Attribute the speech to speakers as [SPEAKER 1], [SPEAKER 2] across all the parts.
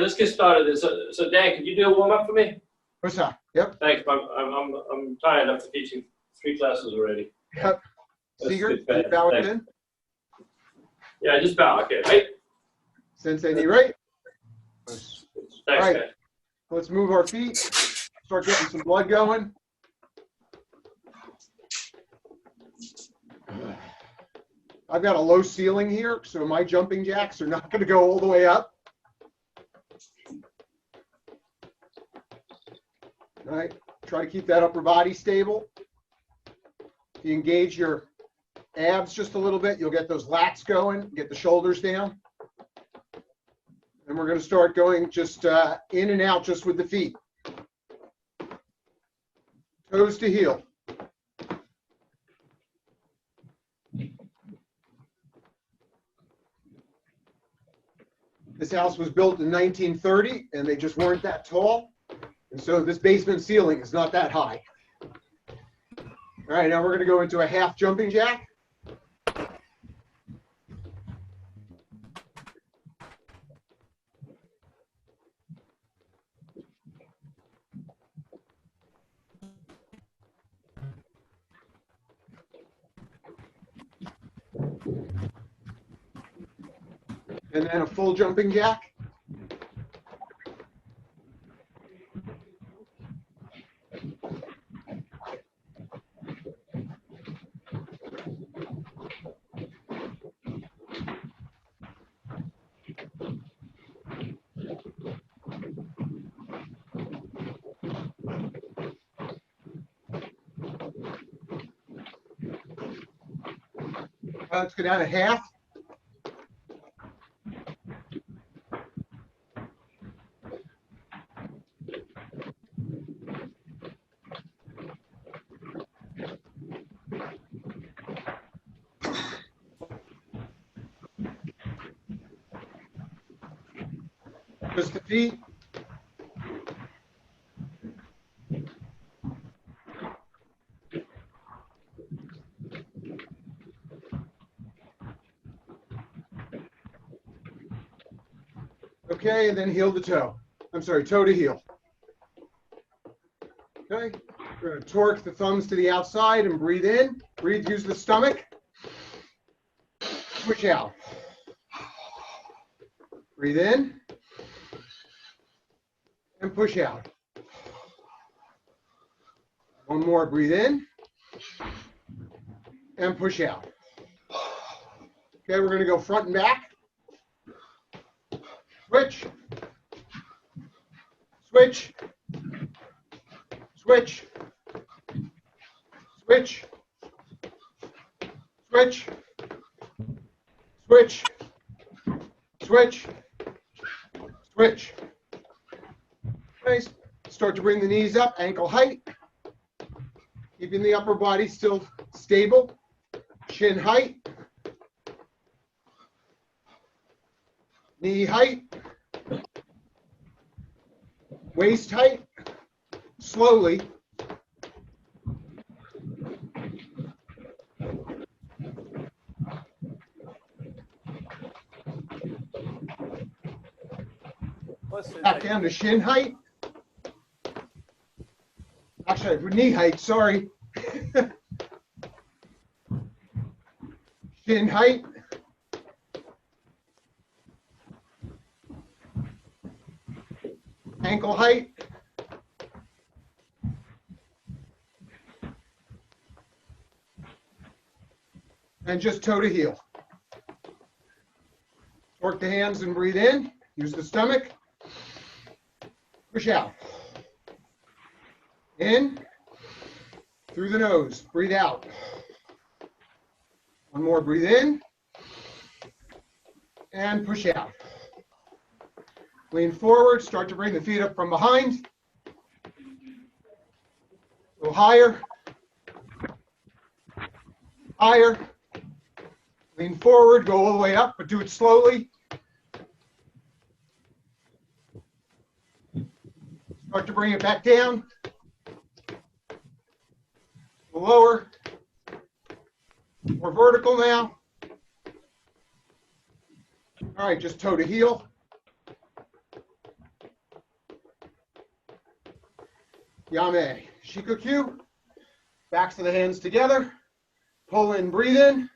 [SPEAKER 1] let's get started. So Dan, can you do a warm up for me?
[SPEAKER 2] What's that? Yep.
[SPEAKER 1] Thanks. I'm tired after teaching 3 classes already.
[SPEAKER 2] Yep. Seeger, bow it in.
[SPEAKER 1] Yeah, just bow. Okay, right?
[SPEAKER 2] Sensei knee right.
[SPEAKER 1] Thanks,
[SPEAKER 2] all right.
[SPEAKER 1] guys.
[SPEAKER 2] Let's move our feet. Start getting some blood going. I've got a low ceiling here, so my jumping jacks are not going to go all the way up. All right, try to keep that upper body stable. If you engage your abs just a little bit, you'll get those lats going, get the shoulders down. And we're going to start going just in and out just with the feet. Toes to heel. This house was built in 1930, and they just weren't that tall. And so this basement ceiling is not that high. All right, now we're going to go into a half jumping jack. And then a full jumping jack. Let's go down to half. Just the feet. Okay, and then heel to toe. I'm sorry, toe to heel. Okay, we're going to torque the thumbs to the outside and breathe in. Breathe, use the stomach. Push out. Breathe in. And push out. One more, breathe in. And push out. Okay, we're going to go front and back. Switch. Switch. Switch. Switch. Switch. Switch. Switch. Switch. Nice. Start to bring the knees up, ankle height. Keeping the upper body still stable. Shin height. Knee height. Waist height. Slowly. Back down to shin height. Actually, knee height, sorry. Shin height. Ankle height. And just toe to heel. Torque the hands and breathe in. Use the stomach. Push out. In. Through the nose. Breathe out. One more. Breathe in. And push out. Lean forward. Start to bring the feet up from behind. Go higher. Higher. Lean forward. Go all the way up, but do it slowly. Start to bring it back down. Lower. More vertical now. All right, just toe to heel. Yame. Shikoku. Backs of the hands together. Pull in, breathe in.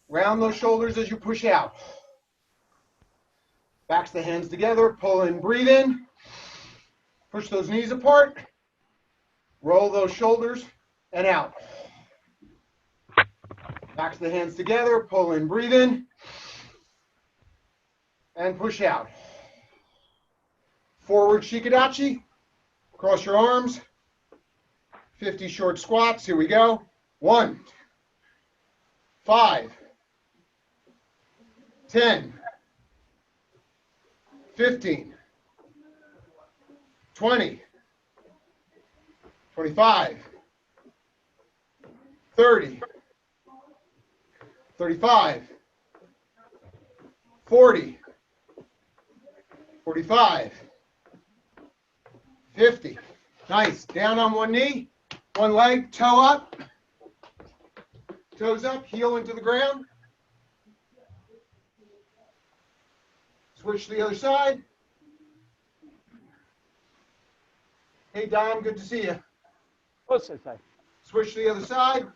[SPEAKER 2] Round those shoulders as you push out. Backs of the hands together. Pull in, breathe in. Push those knees apart. Roll those shoulders and out. Backs of the hands together. Pull in, breathe in. And push out. Forward shikadachi. Cross your arms. 50 short squats. Here we go. 1, 5, 10, 15, 20, 25, 30, 35, 40, 45, 50. Nice. Down on one knee, one leg, toe up. Toes up, heel into the ground. Switch to the other side. Hey, Dom, good to see you. Switch to the other side.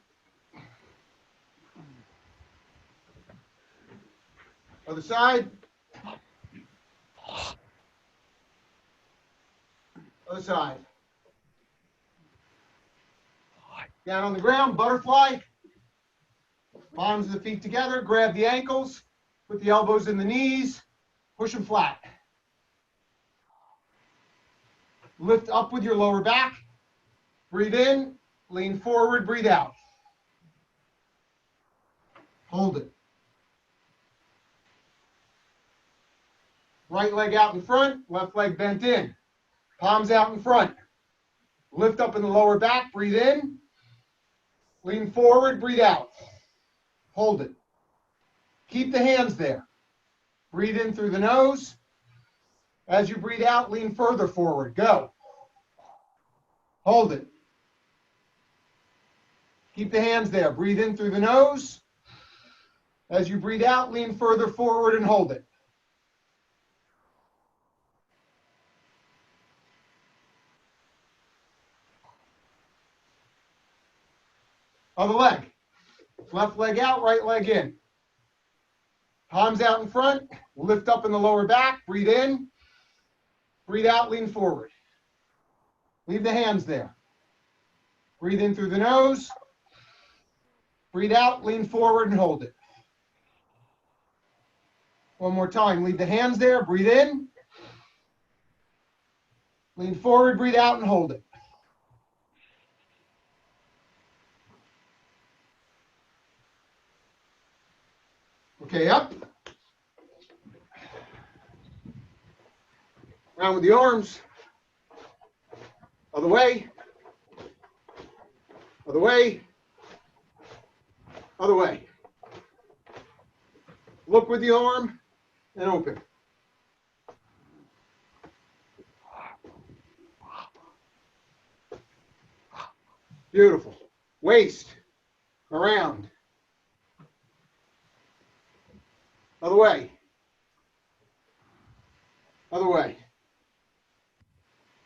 [SPEAKER 2] Other side. Other side. Down on the ground, butterfly. Palms of the feet together, grab the ankles, put the elbows in the knees, push them flat. Lift up with your lower back. Breathe in, lean forward, breathe out. Hold it. Right leg out in front, left leg bent in. Palms out in front. Lift up in the lower back, breathe in. Lean forward, breathe out. Hold it. Keep the hands there. Breathe in through the nose. As you breathe out, lean further forward. Go. Hold it. Keep the hands there. Breathe in through the nose. As you breathe out, lean further forward and hold it. Other leg. Left leg out, right leg in. Palms out in front. Lift up in the lower back. Breathe in. Breathe out, lean forward. Leave the hands there. Breathe in through the nose. Breathe out, lean forward and hold it. One more time. Leave the hands there. Breathe in. Lean forward, breathe out and hold it. Okay, up. Round with the arms. Other way. Other way. Other way. Look with the arm and open. Beautiful. Waist. Around. Other way. Other way.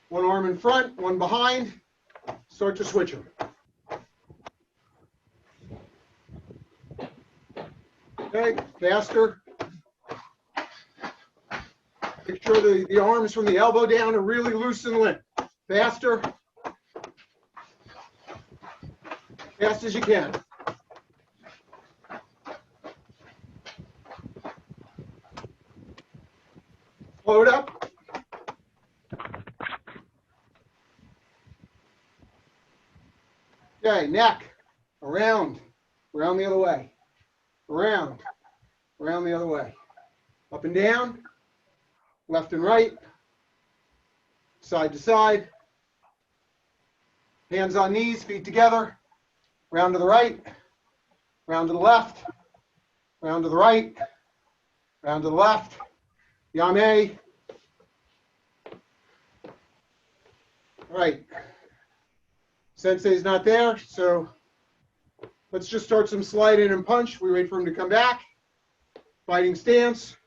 [SPEAKER 2] One arm in front, one behind. Start to switch them. Okay, faster. Make sure the arms from the elbow down are really loose and limp. Faster. Fast as you can. Slow it up. Okay, neck, around the other way, around the other way, up and down, left and right, side to side, hands on knees, feet together, round to the right, round to the left, round to the right, round to the left. Yame. All right. Sensei's not there, so let's just start some slide in and punch. We wait for him to come back. Fighting stance.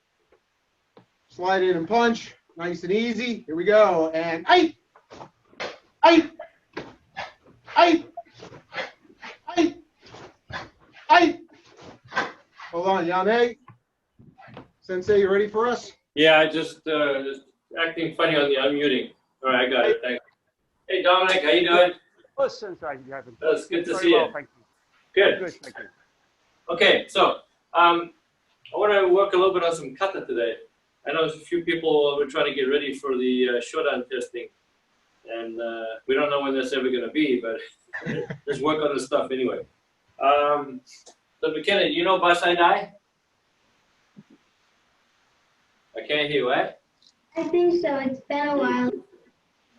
[SPEAKER 2] Slide in and punch. Nice and easy. Here we go. And Ai! Ai! Ai! Ai! Hold on, Yame. Sensei, you ready for us?
[SPEAKER 1] Yeah, just acting funny on the unmuting. All right, I got it. Thanks. Hey, Dominic, how you doing?
[SPEAKER 3] Oh, Sensei, you haven't.
[SPEAKER 1] That's good to
[SPEAKER 3] Very
[SPEAKER 1] see
[SPEAKER 3] well,
[SPEAKER 1] you.
[SPEAKER 3] thank you.
[SPEAKER 1] Good.
[SPEAKER 3] Good, thank you.
[SPEAKER 1] Okay, so I want to work a little bit on some kata today. I know a few people were trying to get ready for the shodan testing, and we don't know when that's ever going to be, but let's work on this stuff anyway. So McKenna, you know Bassai Dai? I can't hear you, right?
[SPEAKER 4] I think so. It's been a while.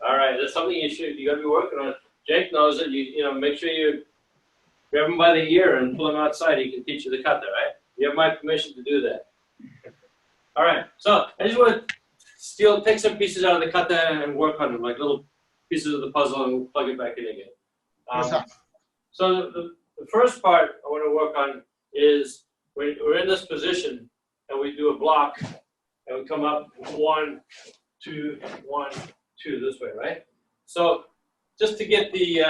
[SPEAKER 1] All right, that's something you got to be working on. Jake knows it. You know, make sure you grab him by the ear and pull him outside. He can teach you the kata, right? You have my permission to do that. All right, so I just want to take some pieces out of the kata and work on them, like little pieces of the puzzle, and we'll plug it back in again. So the first part I want to work on is we're in this position, and we do a block, and we come up 1, 2, 1, 2 this way, right? So just to get the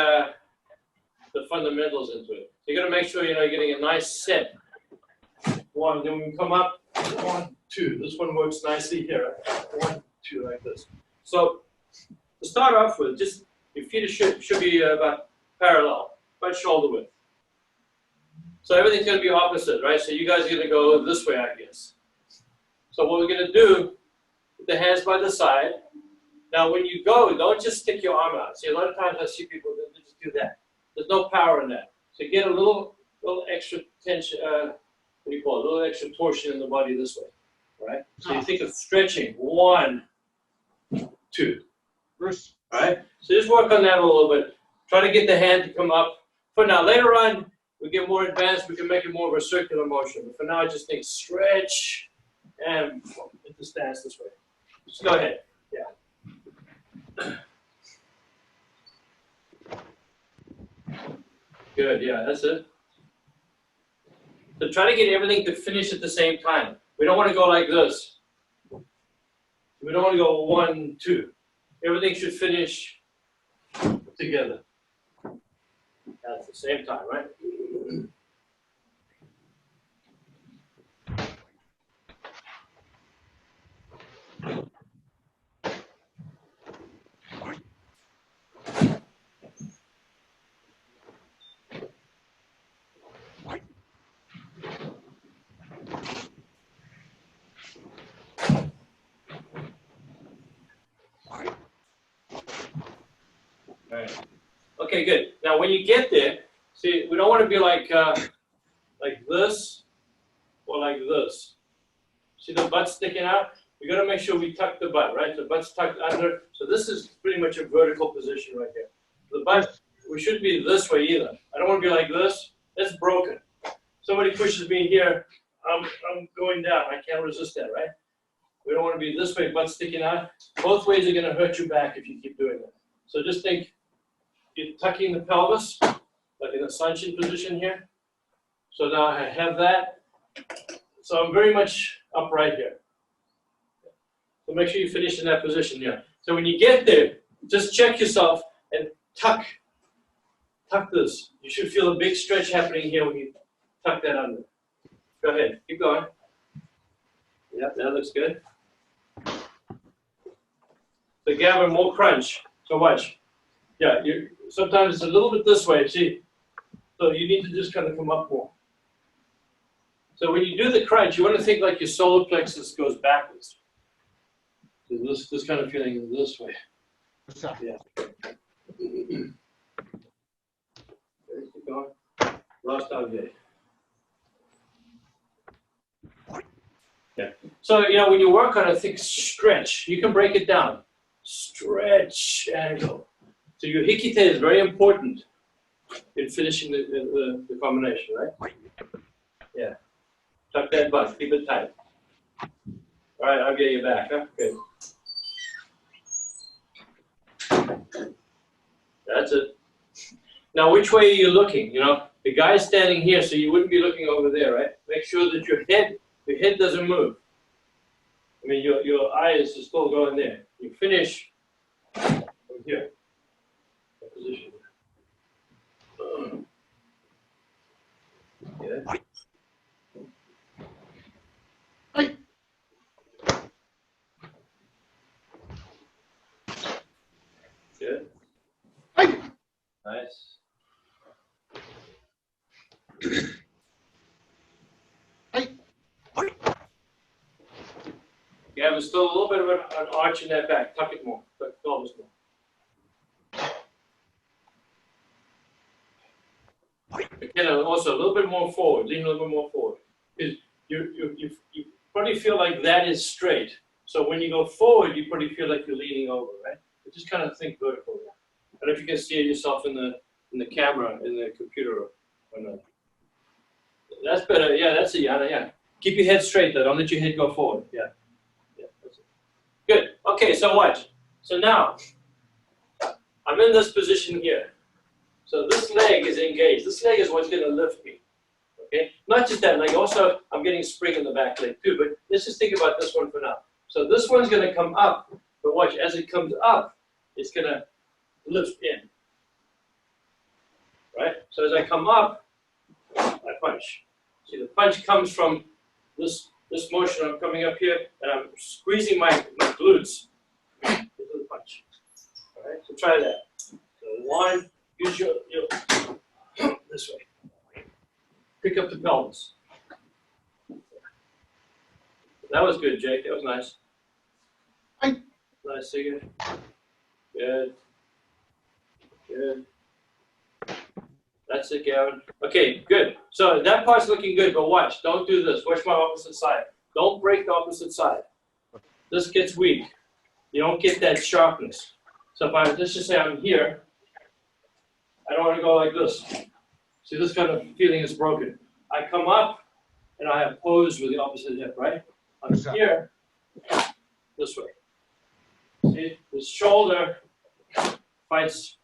[SPEAKER 1] fundamentals into it, so you got to make sure you're getting a nice set. 1, then we come up 1, 2. This one works nicely here. 1, 2 like this. So to start off with, just your feet should be about parallel, about shoulder width. So everything's going to be opposite, right? So you guys are going to go this way, I guess. So what we're going to do, put the hands by the side. Now when you go, don't just stick your arm out. See, a lot of times I see people that just do that. There's no power in that. So get a little extra tension, what do you call it? A little extra torsion in the body this way, all right? So you think of stretching. 1, 2.
[SPEAKER 2] Bruce.
[SPEAKER 1] All right? So just work on that a little bit. Try to get the hand to come up. For now, later on, we get more advanced, we can make it more of a circular motion. But for now, I just think stretch and into stance this way. Just go ahead. Yeah. Good, yeah, that's it. So try to get everything to finish at the same time. We don't want to go like this. We don't want to go 1, 2. Everything should finish together at the same time, right? Right. Okay, good. Now, when you get there, see, we don't want to be like this or like this. See the butt sticking out? We got to make sure we tuck the butt, right? The butt's tucked under. So this is pretty much a vertical position right here. The butt, we shouldn't be this way either. I don't want to be like this. That's broken. Somebody pushes me here, I'm going down. I can't resist that, right? We don't want to be this way, butt sticking out. Both ways are going to hurt your back if you keep doing that. So just think, you're tucking the pelvis, like in a sunshine position here. So now I have that. So I'm very much upright here. So make sure you finish in that position, yeah. So when you get there, just check yourself and tuck this. You should feel a big stretch happening here when you tuck that under. Go ahead, keep going. Yeah, that looks good. So Gavin, more crunch. So watch. Yeah, sometimes it's a little bit this way, see? So you need to just kind of come up more. So when you do the crunch, you want to think like your solar plexus goes backwards. So this kind of feeling this way. Yeah. Keep going. Last time, yeah. So, when you work on it, think stretch. You can break it down. Stretch and go. So your hikite is very important in finishing the combination, right? Yeah. Tuck that butt. Keep it tight. All right, I'll get you back. Huh? Good. That's it. Now, which way are you looking? The guy's standing here, so you wouldn't be looking over there, right? Make sure that your head doesn't move. I mean, your eyes are still going there. You finish from here. Gavin, still a little bit of an arch in that back. Tuck it more. Tuck the pelvis more. Again, also a little bit more forward. Lean a little bit more forward. Because you probably feel like that is straight. So when you go forward, you probably feel like you're leaning over, right? But just kind of think vertical. I don't know if you can see yourself in the camera in the computer or not. That's better. Yeah, that's it. Yeah. Keep your head straight though. Don't let your head go forward. Yeah. That's it. Good. Okay. So watch. So now I'm in this position here. So this leg is engaged. This leg is what's going to lift me. Okay. Not just that leg. Also, I'm getting spring in the back leg too. But let's just think about this one for now. So this one's going to come up. But watch. As it comes up, it's going to lift in. Right. So as I come up, I punch. See, the punch comes from this motion. I'm coming up here and I'm squeezing my glutes into the punch. All right, so try that. So one, use your this way. Pick up the pelvis. That was good, Jake. That was nice. Nice, Sigurd. Good. Good. That's it, Gavin. Okay, good. So that part's looking good, but watch. Don't do this. Watch my opposite side. Don't break the opposite side. This gets weak. You don't get that sharpness. So if let's just say I'm here, I don't want to go like this. See, this kind of feeling is broken. I come up, and I oppose with the opposite hip, right? I'm here, this way. See, the shoulder fights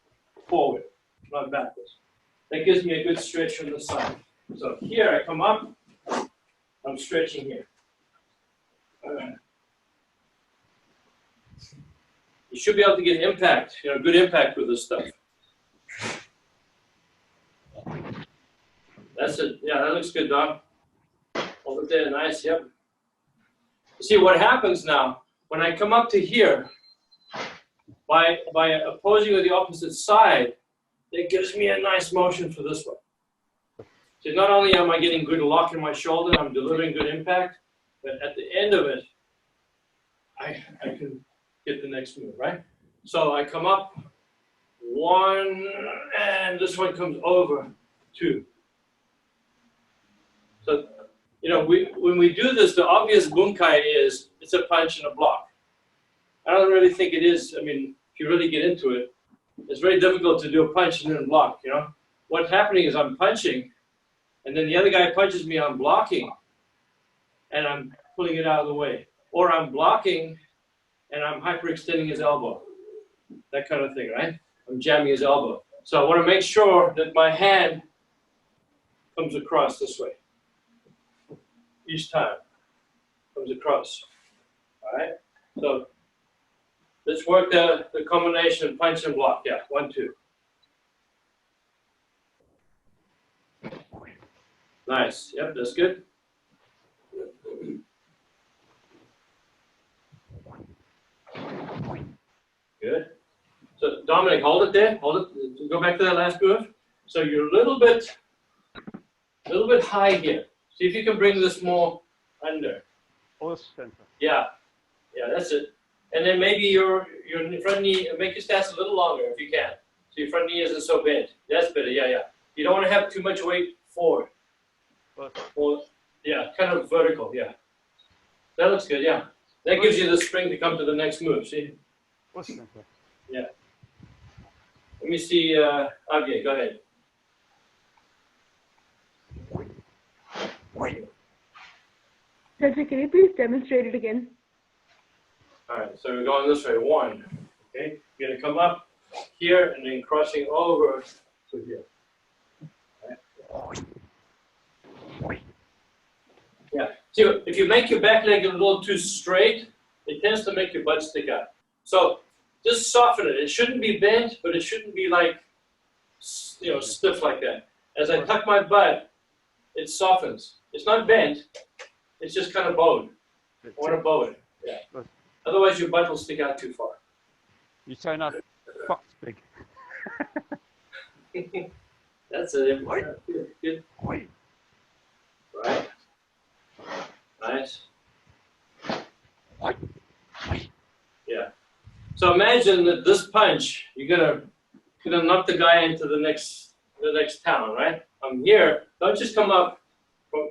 [SPEAKER 1] forward, not backwards. That gives me a good stretch from the side. So here I come up, I'm stretching here. You should be able to get impact, good impact with this stuff. That's it. Yeah, that looks good, Doc. Hold it there, nice, yep. See what happens now, when I come up to here, by opposing with the opposite side, it gives me a nice motion for this one. So not only am I getting good lock in my shoulder, I'm delivering good impact, but at the end of it, I can get the next move, right? So I come up, one, and this one comes over, two. So, when we do this, the obvious bunkai is it's a punch and a block. I don't really think it is. I mean, if you really get into it, it's very difficult to do a punch and then block, What's happening is I'm punching, and then the other guy punches me, I'm blocking, and I'm pulling it out of the way. Or I'm blocking, and I'm hyperextending his elbow. That kind of thing, right? I'm jamming his elbow. So I want to make sure that my hand comes across this way. Each time. Comes across. All right? So let's work the combination punch and block. Yeah, 1, 2. Nice. Yep, that's good. Good. So Dominic, hold it there. Hold it. Go back to that last move. So you're a little bit high here. See if you can bring this more under. Yeah. Yeah, that's it. And then maybe your front knee, make your stance a little longer if you can. So your front knee isn't so bent. That's better. Yeah. You don't want to have too much weight forward. Well, yeah, kind of vertical. Yeah. That looks good. Yeah. That gives you the spring to come to the next move. See? Yeah. Let me see. Okay, go ahead.
[SPEAKER 3] Cedric, can you please demonstrate it again?
[SPEAKER 1] All right, so we're going this way. 1. Okay, you're gonna come up here and then crossing over to here. All right. Yeah. See, if you make your back leg a little too straight, it tends to make your butt stick out. So just soften it. It shouldn't be bent, but it shouldn't be like, stiff like that. As I tuck my butt, it softens. It's not bent. It's just kind of bowed. I want to bow it. Yeah. Otherwise, your butt will stick out too far.
[SPEAKER 5] You say not butt's big.
[SPEAKER 1] That's it. Good. Right. Nice. Yeah. So imagine that this punch, you're gonna knock the guy into the next town, right? I'm here. Don't just come up.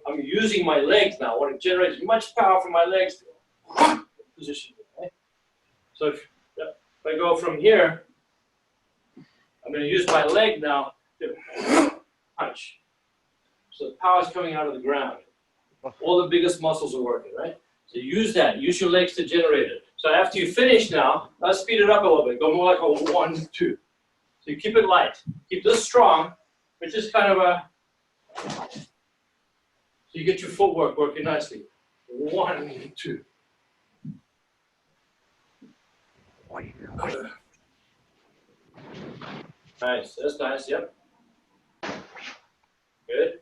[SPEAKER 1] I'm using my legs now. I want to generate as much power from my legs to position. Right? So if I go from here, I'm going to use my leg now to punch. So the power is coming out of the ground. All the biggest muscles are working, right? So use that. Use your legs to generate it. So after you finish now, let's speed it up a little bit. Go more like a 1, 2. So you keep it light. Keep this strong, but just kind of a... So you get your footwork working nicely. 1, 2. Nice. That's nice. Yep. Good.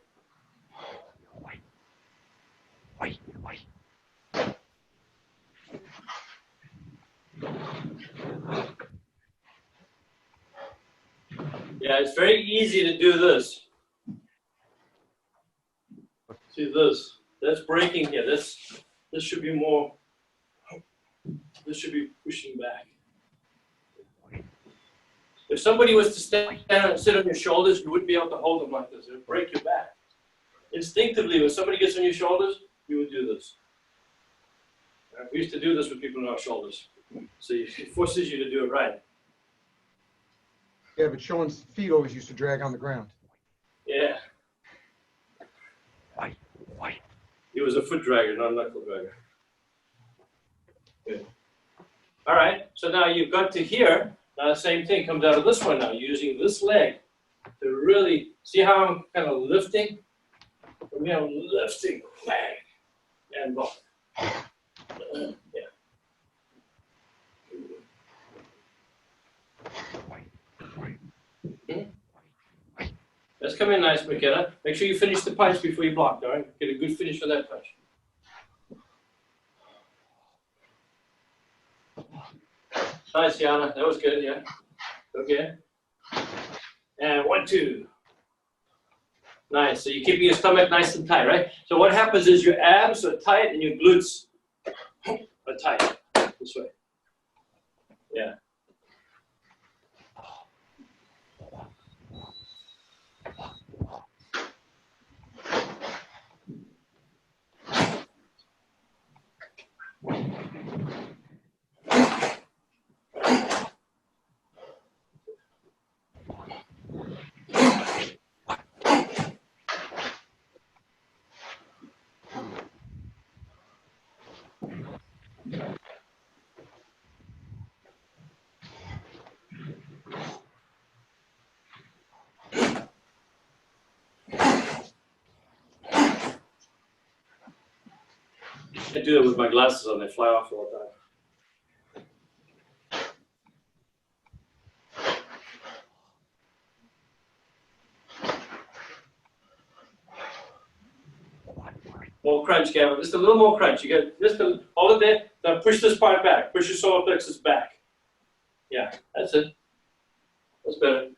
[SPEAKER 1] Yeah, it's very easy to do this. See this? That's breaking here. This should be more. This should be pushing back. If somebody was to stand and sit on your shoulders, you wouldn't be able to hold them like this. It would break your back. Instinctively, when somebody gets on your shoulders, you would do this. We used to do this with people on our shoulders. So it forces you to do it right.
[SPEAKER 2] Yeah, but Sean's feet always used to drag on the ground.
[SPEAKER 1] Yeah. He was a foot dragger, not a knuckle dragger. Good. All right, so now you've got to here. Now the same thing comes out of this one now, using this leg to really, see how I'm kind of lifting? From here, I'm lifting, bang, and block. Yeah. Let's come in nice, McKenna. Make sure you finish the punch before you block, all right? Get a good finish for that punch. Nice, Yana. That was good, yeah. Okay. And 1, 2. Nice. So you're keeping your stomach nice and tight, right? So what happens is your abs are tight and your glutes are tight. This way. Yeah. I do that with my glasses on, they fly off all the time. More crunch, Gavin. Just a little more crunch. You get just hold it there. Now push this part back. Push your solar plexus back. Yeah, that's it. That's better.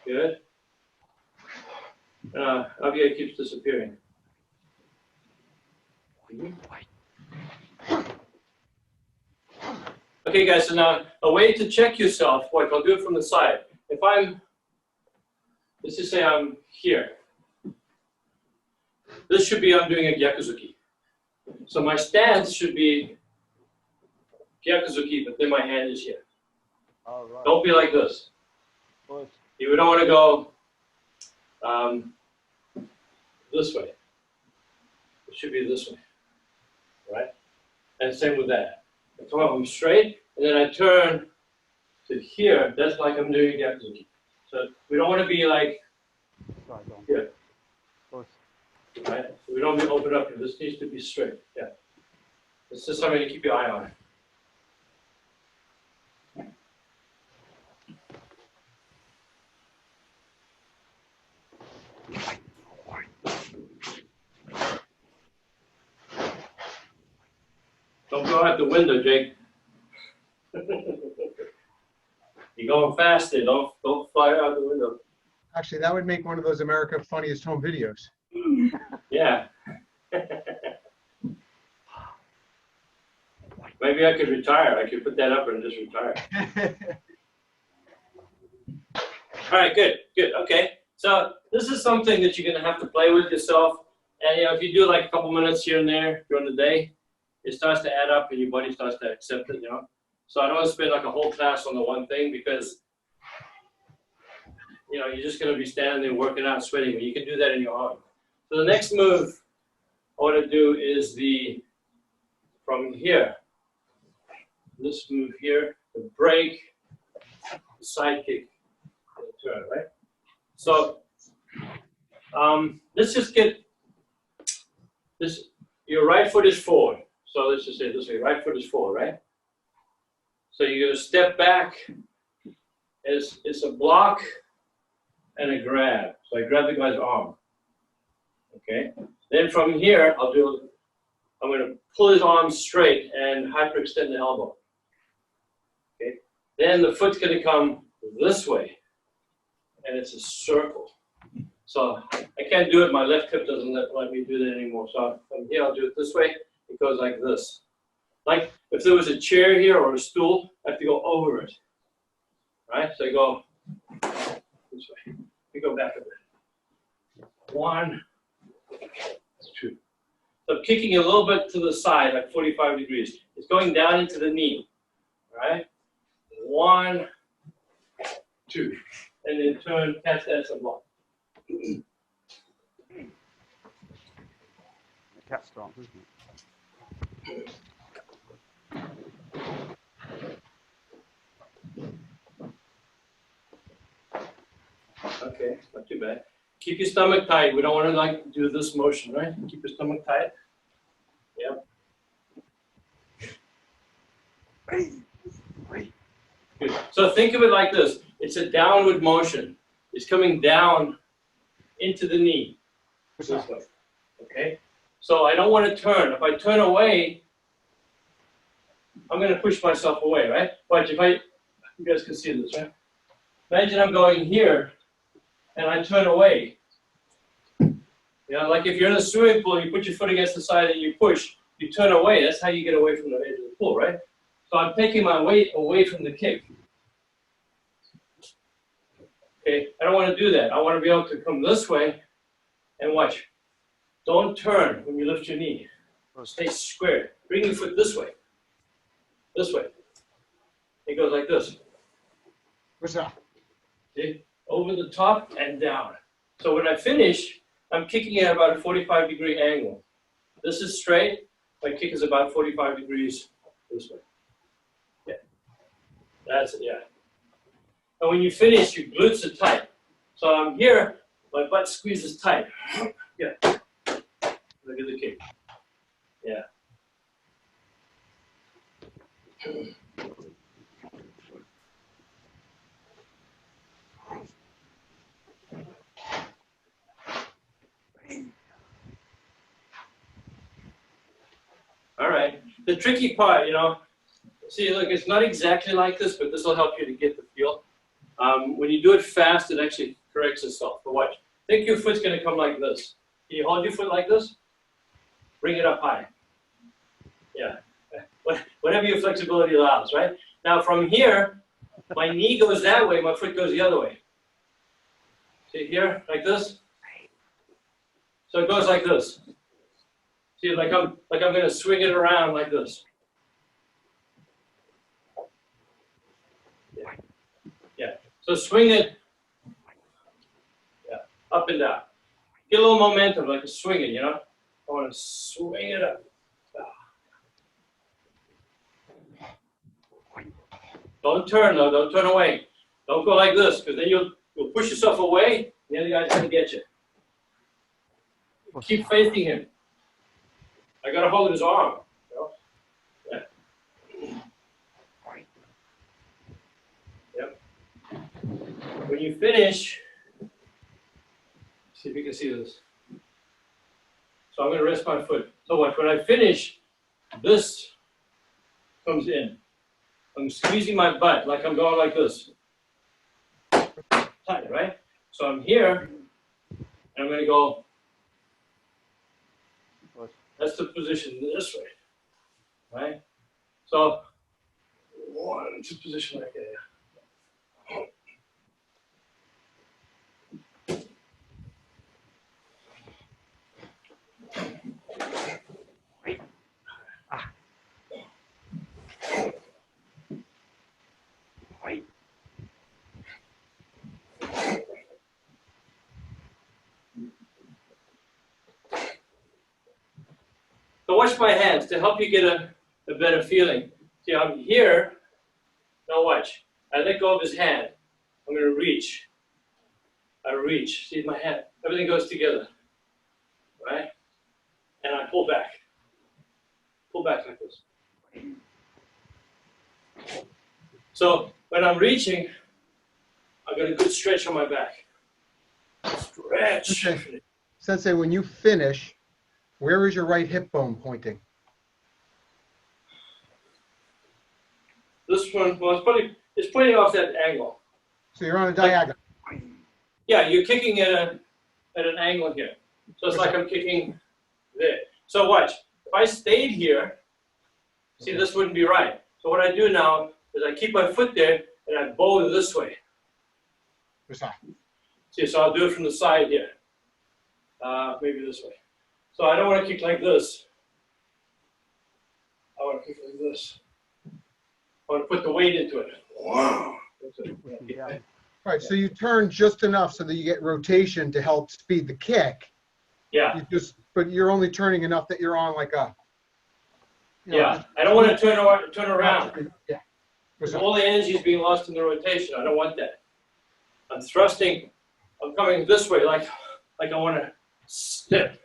[SPEAKER 1] Good. Javier keeps disappearing. Okay, guys. So now a way to check yourself. Like I'll do it from the side. If let's just say I'm here. This should be I'm doing a gyakuzuki. So my stance should be gyakuzuki, but then my hand is here.
[SPEAKER 3] All right.
[SPEAKER 1] Don't be like this.
[SPEAKER 3] Push.
[SPEAKER 1] You don't want to go this way. It should be this way, right? And same with that. I come up, I'm straight, and then I turn to here. That's like I'm doing gyakuzuki. So we don't want to be like here.
[SPEAKER 3] Push.
[SPEAKER 1] Right? So we don't want to open up here. This needs to be straight. Yeah. It's just something to keep your eye on. Don't go out the window, Jake. You You're going fast there. Don't fly out the window.
[SPEAKER 2] Actually, that would make one of those America Funniest Home Videos.
[SPEAKER 1] Yeah. Maybe I could retire. I could put that up and just retire. All right, good. Okay. So this is something that you're going to have to play with yourself. And if you do like a couple minutes here and there during the day, it starts to add up and your body starts to accept it, So I don't want to spend like a whole class on the one thing because, you're just going to be standing there working out, sweating. But you can do that in your arm. So the next move I want to do is from here. This move here, the break, the sidekick, and the turn, right? So let's just get this. Your right foot is forward. So let's just say it this way, right foot is forward, right? So you're going to step back. It's a block and a grab. So I grab the guy's arm. Okay? Then from here, I'm going to pull his arm straight and hyperextend the elbow. Okay? Then the foot's going to come this way. And it's a circle. So I can't do it. My left hip doesn't let me do that anymore. So from here, I'll do it this way. It goes like this. Like if there was a chair here or a stool, I have to go over it. Right? So I go this way. We go back a bit. 1, 2. So I'm kicking a little bit to the side, like 45 degrees. It's going down into the knee. All right? 1, 2. And then turn, catch that as a block.
[SPEAKER 3] The cat starts, isn't it?
[SPEAKER 1] Okay, not too bad. Keep your stomach tight. We don't want to do this motion, right? Keep your stomach tight. Yep. Good. So think of it like this. It's a downward motion. It's coming down into the knee. This way. Okay? So I don't want to turn. If I turn away, I'm going to push myself away, right? Watch, you guys can see this, right? Imagine I'm going here, and I turn away. Like if you're in a swimming pool, you put your foot against the side and you push, you turn away. That's how you get away from the edge of the pool, right? So I'm taking my weight away from the kick. Okay, I don't want to do that. I want to be able to come this way and watch. Don't turn when you lift your knee. Stay square. Bring your foot this way. This way. It goes like this.
[SPEAKER 2] What's that?
[SPEAKER 1] See? Over the top and down. So when I finish, I'm kicking at about a 45-degree angle. This is straight. My kick is about 45 degrees this way. Yeah. That's it, yeah. And when you finish, your glutes are tight. So I'm here, my butt squeezes tight. Yeah. Look at the kick. Yeah. All right. The tricky part, see, look, it's not exactly like this, but this will help you to get the feel. When you do it fast, it actually corrects itself. But watch. Think your foot's going to come like this. Can you hold your foot like this? Bring it up high. Yeah. Whatever your flexibility allows, right? Now from here, my knee goes that way, my foot goes the other way. See here, like this? So it goes like this. See, like I'm going to swing it around like this. Yeah. So swing it. Yeah. Up and down. Get a little momentum, like a swinging, I want to swing it up. Don't turn though. Don't turn away. Don't go like this, because then you'll push yourself away. The other guy's going to get you. Keep facing him. I got to hold his arm. Yeah. Yep. When you finish, see if you can see this. So I'm going to rest my foot. So watch, when I finish, this comes in. I'm squeezing my butt like I'm going like this. tight, right? So I'm here, and I'm going to go. That's the position this way, right? So 1, 2 position like that. So watch my hands to help you get a better feeling. See, I'm here. Now watch. I let go of his hand. I'm going to reach. I reach. See my hand. Everything goes together. Right? And I pull back. Pull back like this. So when I'm reaching, I got a good stretch on my back. Stretch.
[SPEAKER 2] Okay. Sensei, when you finish, where is your right hip bone pointing?
[SPEAKER 1] This one, well, it's pointing off that angle.
[SPEAKER 2] So you're on a diagonal.
[SPEAKER 1] Yeah, you're kicking at an angle here. So it's like I'm kicking there. So watch. If I stayed here, see, this wouldn't be right. So what I do now is I keep my foot there and I bow this way. See, so I'll do it from the side here. Maybe this way. So I don't want to kick like this. I want to kick like this. I want to put the weight into it. Wow.
[SPEAKER 3] Yeah.
[SPEAKER 2] Right, so you turn just enough so that you get rotation to help speed the kick.
[SPEAKER 1] Yeah.
[SPEAKER 2] But you're only turning enough that you're on like a.
[SPEAKER 1] Yeah. I don't want to turn around.
[SPEAKER 2] Yeah.
[SPEAKER 1] Because all the energy is being lost in the rotation. I don't want that. I'm thrusting. I'm coming this way, like I want to step.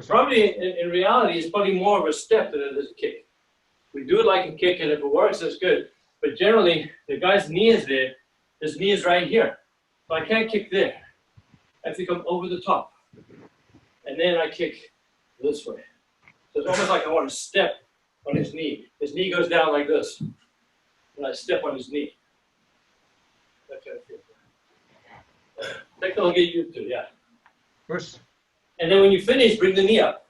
[SPEAKER 1] Probably in reality, it's probably more of a step than it is a kick. We do it like a kick, and if it works, that's good. But generally, the guy's knee is there. His knee is right here. So I can't kick there. I have to come over the top. And then I kick this way. So it's almost like I want to step on his knee. His knee goes down like this. And I step on his knee. That kind of feel. That will get used to, yeah. And then when you finish, bring the knee up.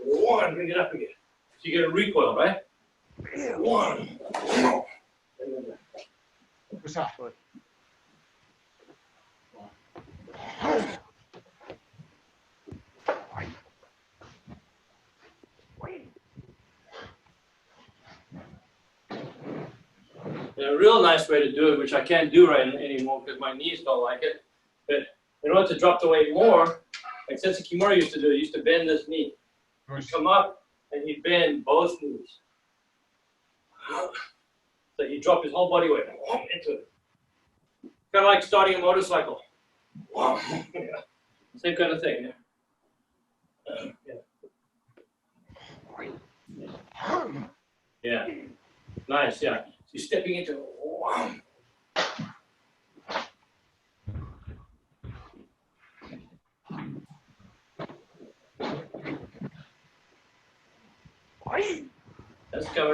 [SPEAKER 1] 1, bring it up again. So you get a recoil, right? 1. And a real nice way to do it, which I can't do right anymore because my knees don't like it, but in order to drop the weight more, like Sensei Kimura used to do, he used to bend this knee. He'd come up and he'd bend both knees. So he'd drop his whole body weight into it. Kind of like starting a motorcycle. Yeah. Same kind of thing. Yeah. Nice, yeah. So you're stepping into it.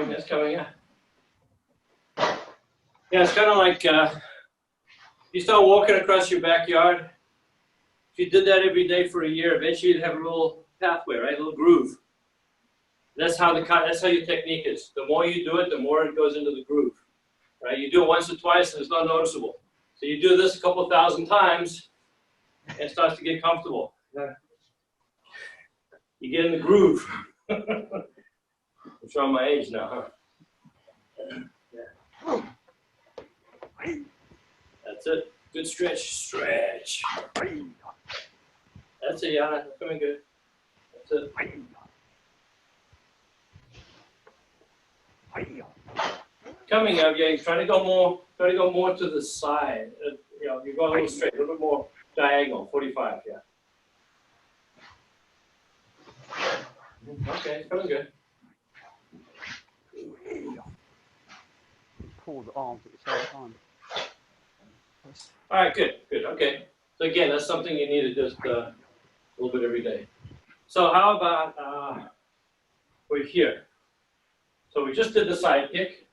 [SPEAKER 1] That's coming, yeah. Yeah, it's kind of like you start walking across your backyard. If you did that every day for a year, eventually you'd have a little pathway, right? A little groove. That's how your technique is. The more you do it, the more it goes into the groove, right? You do it once or twice, and it's not noticeable. So you do this a couple 1,000 times, and it starts to get comfortable. You get in the groove. I'm showing my age now, huh? Yeah. That's it. Good stretch. Stretch. That's it, Yana. Coming good. That's it. Coming up, yeah. You're trying to go more to the side. You're going a little straight, a little bit more diagonal. 45, yeah. Okay, it's coming good.
[SPEAKER 3] Pull the arms at the same time.
[SPEAKER 1] All right, good, okay. So again, that's something you need to just a little bit every day. So how about we're here? So we just did the side kick.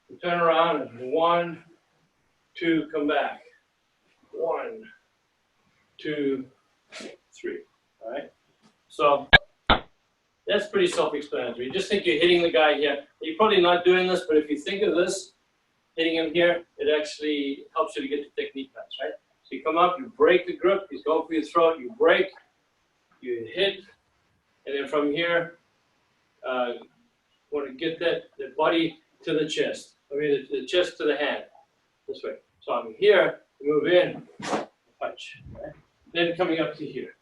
[SPEAKER 1] We turn around and 1, 2, come back. 1, 2, 3. All right. So that's pretty self-explanatory. You just think you're hitting the guy here. You're probably not doing this, but if you think of this, hitting him here, it actually helps you to get the technique pass, right? So you come up, you break the grip, he's going for your throat, you break, you hit, and then from here, want to get the body to the chest. I mean, the chest to the hand, this way. So I'm here, move in, punch. Right? Then coming up to here.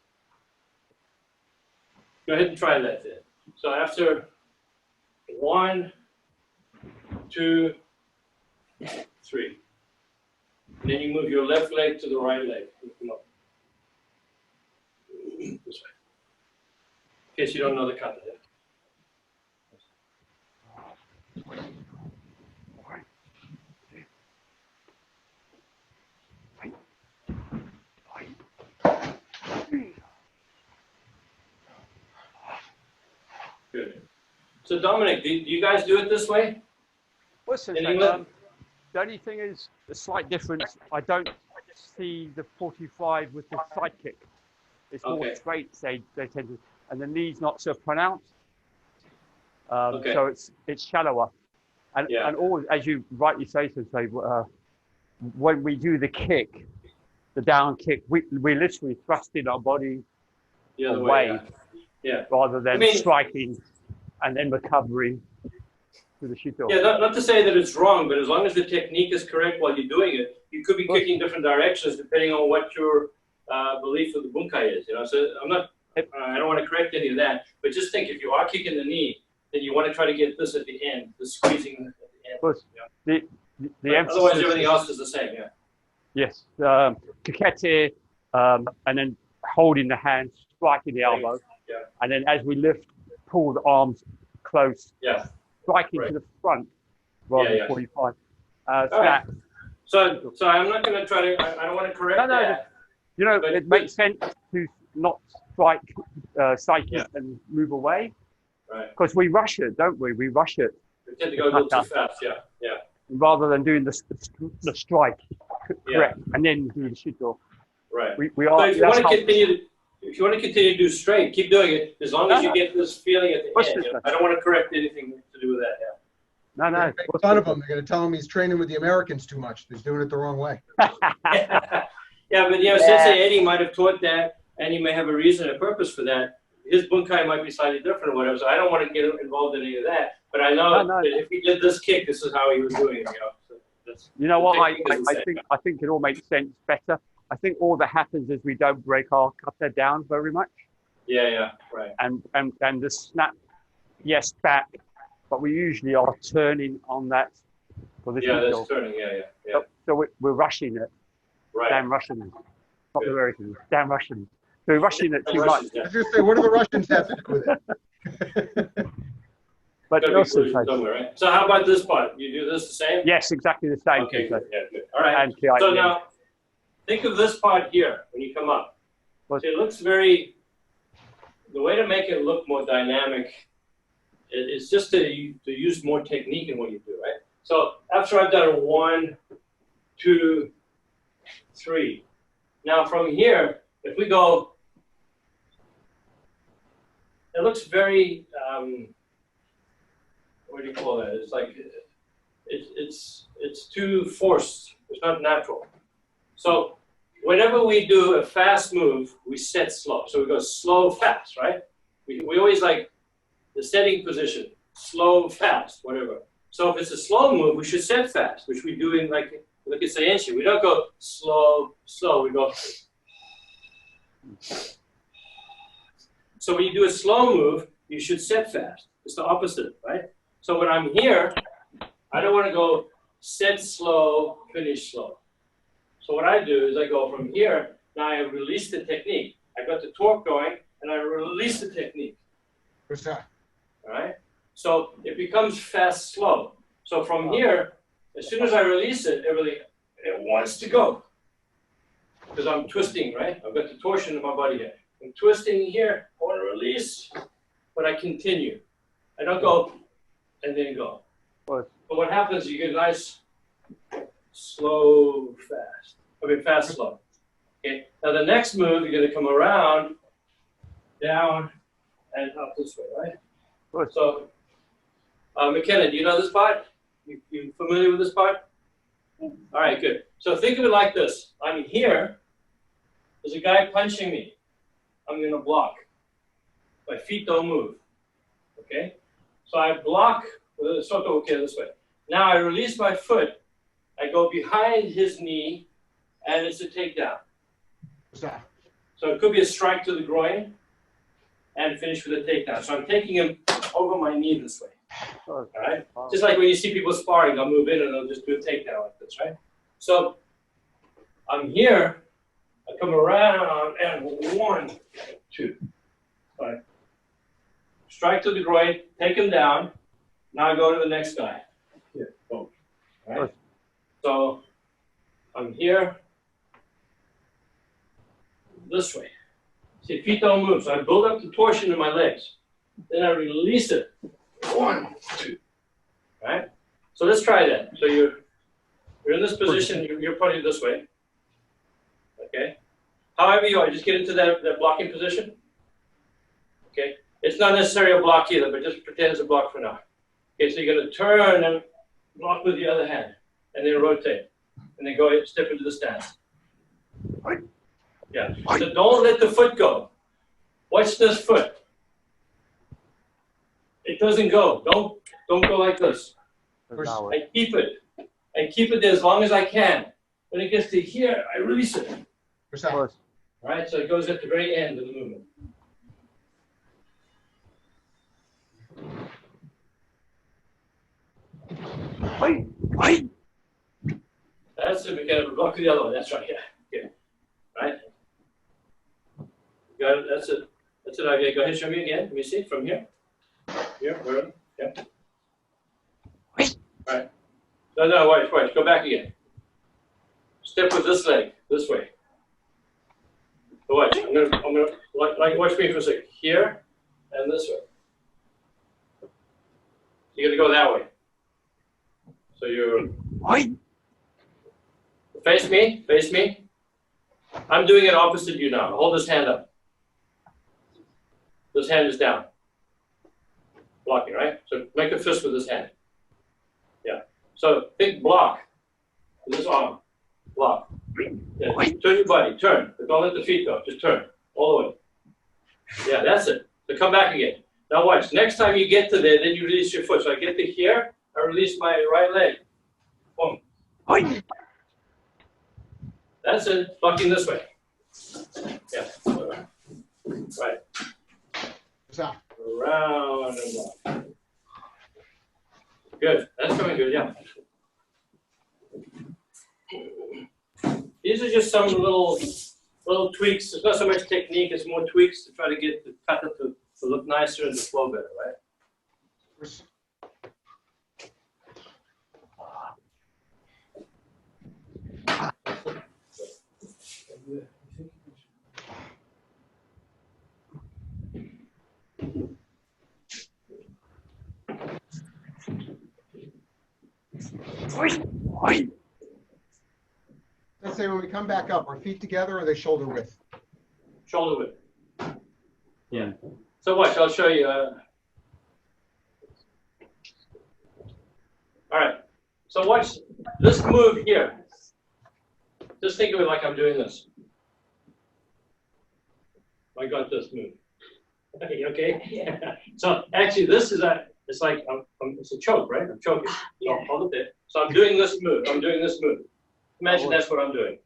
[SPEAKER 1] Go ahead and try that then. So after 1, 2, 3. And then you move your left leg to the right leg. And come up. This way. In case you don't know the kata. Good. So Dominic, do you guys do it this way?
[SPEAKER 3] Listen,
[SPEAKER 1] In England?
[SPEAKER 3] the only thing is a slight difference. I don't see the 45 with the sidekick. It's more
[SPEAKER 1] Okay.
[SPEAKER 3] straight. They tend to, and the knee's not so pronounced.
[SPEAKER 1] Okay.
[SPEAKER 3] So it's shallower, and
[SPEAKER 1] Yeah.
[SPEAKER 3] and all as you rightly say, when we do the kick, the down kick, we literally thrust in our body
[SPEAKER 1] The other
[SPEAKER 3] away.
[SPEAKER 1] way. Yeah.
[SPEAKER 3] rather than
[SPEAKER 1] I mean-
[SPEAKER 3] striking and then recovering to the shito.
[SPEAKER 1] Yeah, not to say that it's wrong, but as long as the technique is correct while you're doing it, you could be kicking different directions depending on what your belief of the bunkai is. You know, so I don't want to correct any of that, but just think if you are kicking the knee, then you want to try to get this at the end, the squeezing at the end.
[SPEAKER 3] But
[SPEAKER 1] Yeah.
[SPEAKER 3] the emphasis,
[SPEAKER 1] Otherwise, everything else is the same. Yeah.
[SPEAKER 3] yes, kakete, and then holding the hand, striking the elbow,
[SPEAKER 1] Yeah.
[SPEAKER 3] and then as we lift, pull the arms close,
[SPEAKER 1] Yeah.
[SPEAKER 3] striking
[SPEAKER 1] Right.
[SPEAKER 3] to the front rather
[SPEAKER 1] Yeah,
[SPEAKER 3] than 45.
[SPEAKER 1] All
[SPEAKER 3] Snap.
[SPEAKER 1] right. So I'm not going to try to. I don't want to correct
[SPEAKER 3] No,
[SPEAKER 1] that.
[SPEAKER 3] You know,
[SPEAKER 1] But-
[SPEAKER 3] it makes sense to not strike psychic
[SPEAKER 1] Yeah.
[SPEAKER 3] and move away
[SPEAKER 1] Right.
[SPEAKER 3] because we rush it, don't we? We rush it
[SPEAKER 1] We tend to go a little too fast. Yeah. Yeah.
[SPEAKER 3] rather than doing the strike,
[SPEAKER 1] Yeah.
[SPEAKER 3] correct, and then do the shito.
[SPEAKER 1] Right.
[SPEAKER 3] We
[SPEAKER 1] So
[SPEAKER 3] are.
[SPEAKER 1] if you want to continue to do straight, keep doing it as long as you get this feeling at the
[SPEAKER 3] What's
[SPEAKER 1] end.
[SPEAKER 3] this
[SPEAKER 1] You know?
[SPEAKER 3] then?
[SPEAKER 1] I don't want to correct anything to do with that. Yeah.
[SPEAKER 3] No,
[SPEAKER 2] They're
[SPEAKER 3] no.
[SPEAKER 2] gonna make fun of him. They're going to tell him he's training with the Americans too much. He's doing it the wrong way.
[SPEAKER 1] Yeah, but Sensei Eddie might have taught that, and he may have a reason, a purpose for that. His bunkai might be slightly different or whatever, so I don't want to get involved in any of that. But I know
[SPEAKER 3] No.
[SPEAKER 1] that if he did this kick, this is how he was doing it. You know? So that's,
[SPEAKER 3] You know what?
[SPEAKER 1] the technique is the same.
[SPEAKER 3] I think it all makes sense better. I think all that happens is we don't break our kata down very much,
[SPEAKER 1] Yeah, right.
[SPEAKER 3] and the snap, yes, back, but we usually are turning on that for the
[SPEAKER 1] Yeah,
[SPEAKER 3] shito.
[SPEAKER 1] that's turning. Yeah.
[SPEAKER 3] So we're rushing it.
[SPEAKER 1] Right.
[SPEAKER 3] Damn Russians, not
[SPEAKER 1] Good.
[SPEAKER 3] the Americans. Damn Russians. So we're rushing it
[SPEAKER 1] The
[SPEAKER 3] too much.
[SPEAKER 1] Russians, yeah.
[SPEAKER 2] I was just say, what do the Russians have to do with it?
[SPEAKER 3] But
[SPEAKER 1] Gotta be
[SPEAKER 3] also,
[SPEAKER 1] collision somewhere, right? So how about this part? You do this the same?
[SPEAKER 3] yes, exactly the same.
[SPEAKER 1] Okay,
[SPEAKER 3] So-
[SPEAKER 1] good. Yeah, good. All right.
[SPEAKER 3] And PI,
[SPEAKER 1] So
[SPEAKER 3] yeah.
[SPEAKER 1] now, think of this part here when you come up.
[SPEAKER 3] What?
[SPEAKER 1] See, it looks very, the way to make it look more dynamic is just to use more technique in what you do, right? So after I've done 1, 2, 3. Now from here, if we go, it looks very, what do you call that? It's like, it's too forced. It's not natural. So whenever we do a fast move, we set slow. So we go slow, fast, right? We always like the setting position, slow, fast, whatever. So if it's a slow move, we should set fast, which we do in like at Seienshi. We don't go slow, slow. We go. So when you do a slow move, you should set fast. It's the opposite, right? So when I'm here, I don't want to go set slow, finish slow. So what I do is I go from here, now I release the technique. I got the torque going, and I release the technique,
[SPEAKER 2] What's that?
[SPEAKER 1] all right? So it becomes fast, slow. So from here, as soon as I release it, it wants to go. Because I'm twisting, right? I've got the torsion in my body here. I'm twisting here, I want to release, but I continue. I don't go and then go.
[SPEAKER 3] What?
[SPEAKER 1] But what happens, you get a nice, slow I mean, fast, slow. Okay. Now the next move, you're going to come around, down, and up this way, right?
[SPEAKER 3] Good.
[SPEAKER 1] So, McKenna, do you know this part? You familiar with this part? All right, good. So think of it like this. I'm here. There's a guy punching me. I'm going to block. My feet don't move. Okay? So I block with a soto okay this way. Now I release my foot. I go behind his knee, and it's a takedown. So it could be a strike to the groin and finish with a takedown. So I'm taking him over my knee this way. All right? Just like when you see people sparring, they'll move in and they'll just do a takedown like this, right? So I'm here. I come around and 1, 2. All right. Strike to the groin, take him down. Now I go to the next guy. Here, boom. All right? So I'm here this way. See, feet don't move. So I build up the torsion in my legs. Then I release it. 1, 2. All right? So let's try that. So you're in this position. You're pointing this way. Okay? However you are, just get into that blocking position. Okay? It's not necessarily a block either, but just pretend it's a block for now. Okay, so you're going to turn and block with the other hand, and then rotate, and then go step into the stance. Yeah. So don't let the foot go. Watch this foot. It doesn't go. Don't go like this. I keep it. I keep it there as long as I can. When it gets to here, I release it. All right, so it goes at the very end of the movement.
[SPEAKER 3] Wait.
[SPEAKER 1] That's it. We got to block the other one. That's right. Yeah. Right. Got it. That's it. That's it. Okay. Go ahead. Show me again. Let me see from here. Here. Where? Yeah.
[SPEAKER 3] Wait.
[SPEAKER 1] All right. No. Wait. Go back again. Step with this leg this way. So watch. I'm gonna watch me for a second. Here and this way. You're gonna go that way. So you're.
[SPEAKER 3] Wait.
[SPEAKER 1] Face me. I'm doing it opposite you now. Hold this hand up. This hand is down. Blocking, right? So make a fist with this hand. Yeah. So big block. With this arm. Block. Yeah. Turn your body. Turn. Don't let the feet go. Just turn. All the way. Yeah, that's it. So come back again. Now watch. Next time you get to there, then you release your foot. So I get to here. I release my right leg. Boom.
[SPEAKER 3] Wait.
[SPEAKER 1] That's it. Blocking this way. Yeah. Right. Around and block. Good. That's coming good. Yeah. These are just some little tweaks. It's not so much technique. It's more tweaks to try to get the kata to look nicer and to flow better, right?
[SPEAKER 3] Wait.
[SPEAKER 2] Let's say when we come back up, are feet together or are they shoulder width?
[SPEAKER 1] Shoulder width. Yeah. So watch. I'll show you. All right. So watch this move here. Just think of it like I'm doing this. I got this move. Okay. Yeah. So actually, this is it's like it's a choke, right? I'm choking. So hold it there. So I'm doing this move. Imagine that's what I'm doing.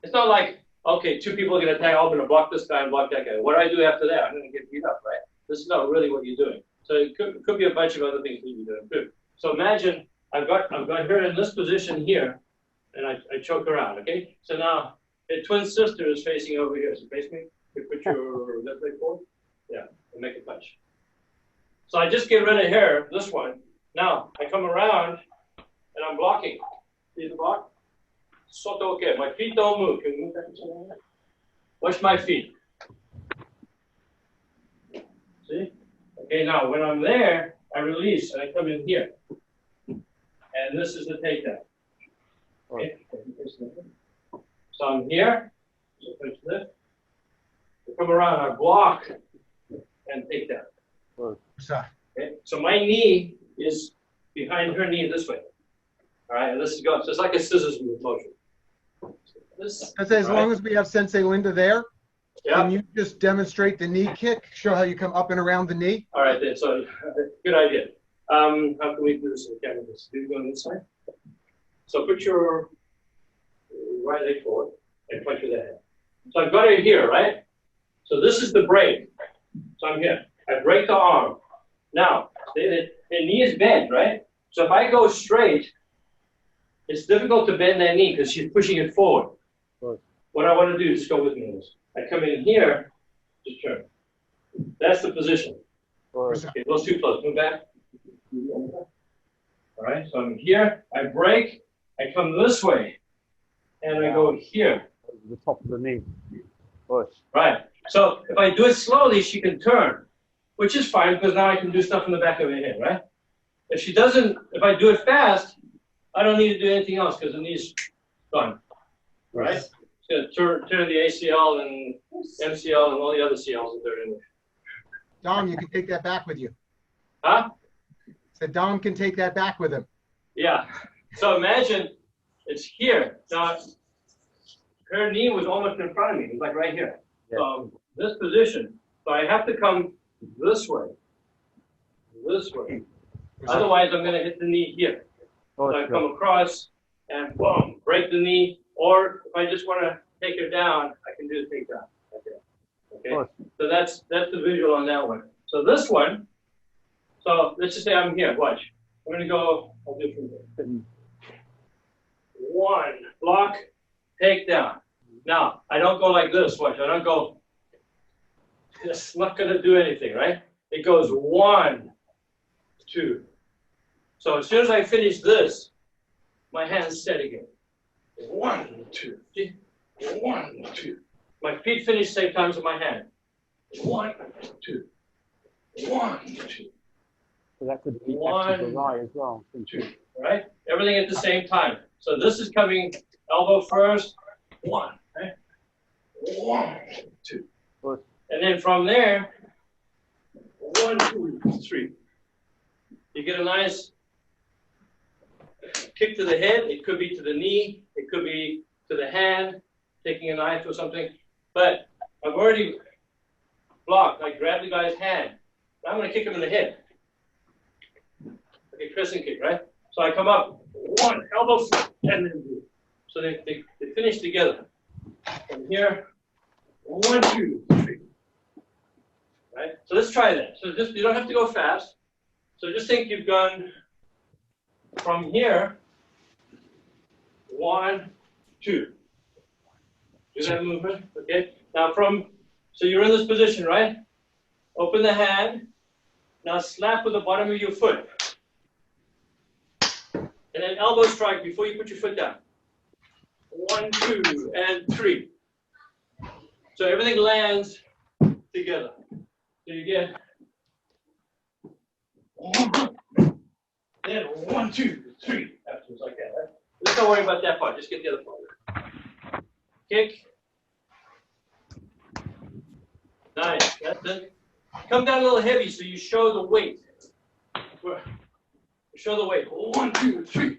[SPEAKER 1] It's not like, okay, two people are going to attack. I'm going to block this guy and block that guy. What do I do after that? I'm going to get beat up, right? This is not really what you're doing. So it could be a bunch of other things that you're doing too. So imagine I've got her in this position here, and I choke around. Okay. So now the twin sister is facing over here. So face me. You put your left leg forward. Yeah, and make a punch. So I just get rid of her, this one. Now I come around and I'm blocking. See the block? Soto okay. My feet don't move. Can you move that? Watch my feet. See? Okay, now when I'm there, I release and I come in here. And this is the takedown. Okay? So I'm here. I come around, I block, and take that. Okay? So my knee is behind her knee this way. All right, and this is going. So it's like a scissors move motion. This,
[SPEAKER 2] As long as we have Sensei Linda there,
[SPEAKER 1] yeah.
[SPEAKER 2] can you just demonstrate the knee kick? Show how you come up and around the knee?
[SPEAKER 1] All right, then. So good idea. How can we do this? Okay, do you go on this side? So put your right leg forward and punch with that hand. So I've got it here, right? So this is the break. So I'm here. I break the arm. Now, the knee is bent, right? So if I go straight, it's difficult to bend that knee because she's pushing it forward.
[SPEAKER 3] Right.
[SPEAKER 1] What I want to do is go with me. I come in here, just turn. That's the position.
[SPEAKER 3] Right.
[SPEAKER 1] Okay, those two close. Move back. All right, so I'm here. I break. I come this way, and I go here.
[SPEAKER 3] The top of the knee. Right.
[SPEAKER 1] Right. So if I do it slowly, she can turn, which is fine because now I can do stuff in the back of her head, right? If she doesn't, if I do it fast, I don't need to do anything else because the knee's gone, right? It's going to turn the ACL and MCL and all the other CLs that they're in there.
[SPEAKER 2] Dom, you can take that back with you.
[SPEAKER 1] Huh?
[SPEAKER 2] Said Dom can take that back with him.
[SPEAKER 1] Yeah. So imagine it's here. Now, her knee was almost in front of me. It was like right here.
[SPEAKER 3] Yeah.
[SPEAKER 1] This position. So I have to come this way. This way. Otherwise, I'm going to hit the knee here. So I come across and boom, break the knee. Or if I just want to take her down, I can do the takedown. Okay. So that's the visual on that one. So this one. So let's just say I'm here. Watch. I'm going to go. I'll do it from here. One block, takedown. Now I don't go like this. Watch. I don't go. It's not going to do anything, right? It goes 1, 2. So as soon as I finish this, my hand's set again. 1, 2. 1, 2. My feet finish same times with my hand. 1, 2. 1, 2.
[SPEAKER 3] So that could be
[SPEAKER 1] 1,
[SPEAKER 3] Bassai as well.
[SPEAKER 1] 2. Right? Everything at the same time. So this is coming elbow first. 1. Right? 1, 2.
[SPEAKER 3] Right.
[SPEAKER 1] And then from there, 1, 2, 3. You get a nice kick to the head. It could be to the knee. It could be to the hand, taking a knife or something. But I've already blocked. I grab the guy's hand. Now I'm going to kick him in the head. Okay, crescent kick, right? So I come up, 1 elbow, and then do. So they finish together. From here, 1, 2, 3. Right? So let's try that. So just you don't have to go fast. So just think you've gone from here, 1, 2. Do that movement, okay? Now so you're in this position, right? Open the hand. Now slap with the bottom of your foot. And then elbow strike before you put your foot down. 1, 2, and 3. So everything lands together. So you get 1, then 1, 2, 3. Afterwards like that, right? Let's don't worry about that part. Just get the other part. Kick. Nice. That's it. Come down a little heavy so you show the weight. Show the weight. 1, 2, 3.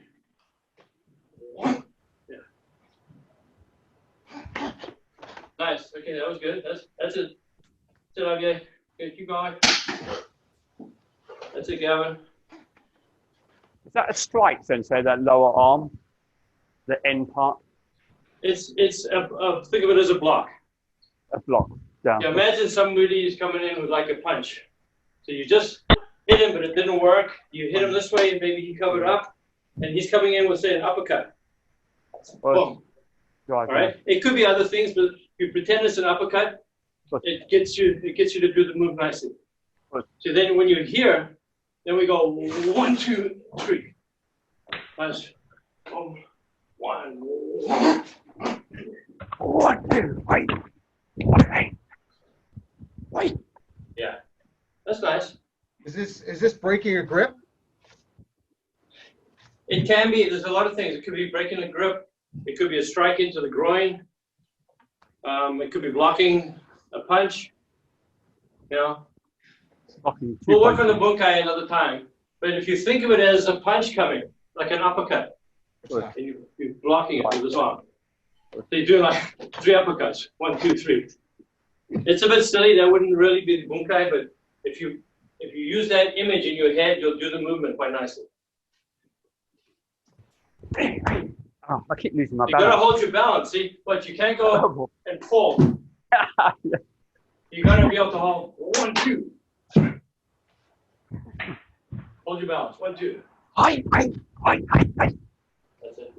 [SPEAKER 1] 1. Yeah. Nice. Okay, that was good. That's it. That's it, okay. Okay, keep going. That's it, Gavin.
[SPEAKER 3] Is that a strike, Sensei, that lower arm? The end part?
[SPEAKER 1] It's think of it as a block.
[SPEAKER 3] A block down.
[SPEAKER 1] Yeah, imagine somebody is coming in with like a punch. So you just hit him, but it didn't work. You hit him this way, and maybe he covered up, and he's coming in with, say, an uppercut. Boom.
[SPEAKER 3] Right.
[SPEAKER 1] All right. It could be other things, but you pretend it's an uppercut. It gets you to do the move nicely.
[SPEAKER 3] Right.
[SPEAKER 1] So then, when you're here, then we go 1, 2, 3. Nice. 1,
[SPEAKER 3] 1, 2, wait. Wait.
[SPEAKER 1] Yeah, that's nice.
[SPEAKER 2] Is this breaking a grip?
[SPEAKER 1] It can be. There's a lot of things. It could be breaking a grip. It could be a strike into the groin. It could be blocking a punch. You know, we'll work on the bunkai another time. But if you think of it as a punch coming, like an uppercut, and you're blocking it with this arm. So you're doing like 3 uppercuts, 1, 2, 3. It's a bit silly. That wouldn't really be the bunkai, but if you use that image in your head, you'll do the movement quite nicely.
[SPEAKER 3] Oh, I keep losing my
[SPEAKER 1] You
[SPEAKER 3] balance.
[SPEAKER 1] gotta hold your balance. See, but you can't go and fall. You gotta be able to hold 1, 2. Hold your balance. 1, 2. That's it.